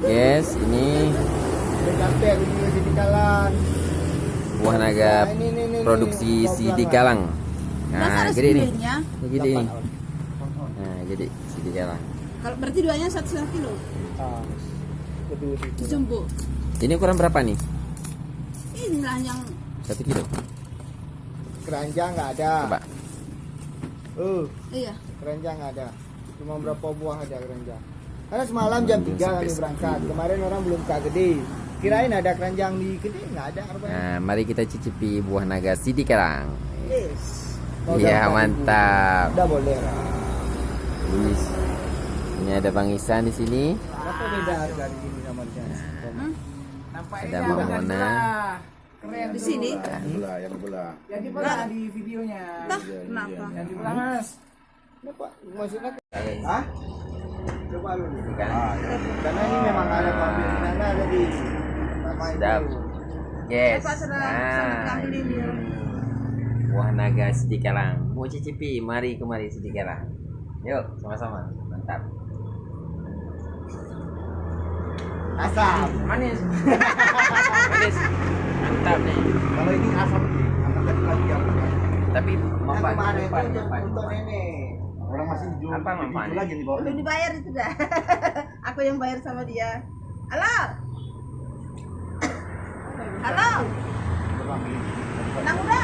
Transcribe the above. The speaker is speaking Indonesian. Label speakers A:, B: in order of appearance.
A: Guys, ini buah naga produksi Sidi Galang. Nah, gede nih. Ini gede nih. Nah, gede Sidi Galang.
B: Kalau berarti duanya 1,5 kilo. Jumbo.
A: Ini ukuran berapa nih?
B: Inilah yang
A: 1 kilo.
C: Keranjang nggak ada.
A: Coba.
B: iya.
C: Keranjang nggak ada. Cuma berapa buah ada keranjang. Karena semalam jam 3 kami berangkat. Kemarin orang belum buka gede. Kirain ada keranjang di gede, nggak ada.
A: Nah, mari kita cicipi buah naga Sidi Galang.
C: Yes.
A: Iya, mantap.
C: Udah boleh.
A: Wis. Ini ada Bang Isan di sini.
C: Apa beda harga di sini sama di sana?
A: Ada Mama Mona.
C: Keren
B: Di sini.
D: Yang belah.
C: Yang di belah di videonya.
B: Dah, kenapa?
C: Yang di belah Mas. Kenapa? Maksudnya? Hah? Coba lu. Karena ini memang ada pabrik di sana ada di nama
A: Sedap.
C: itu.
A: Yes.
B: Apa sudah
A: Nah,
B: ambil ini?
A: buah naga Sidi Galang. Mau cicipi? Mari kemari Sidi Galang. Yuk, sama-sama. Mantap.
C: Asam.
A: Manis. Manis. Mantap nih.
C: Kalau ini asam sih. Anak lagi yang
A: Tapi manfaatnya
C: kemarin
A: apa?
C: itu untuk nenek. Orang masih jual.
A: Apa manfaatnya?
C: Lagi di bawah.
B: Belum dibayar itu dah. Aku yang bayar sama dia. Halo. Halo. Nang udah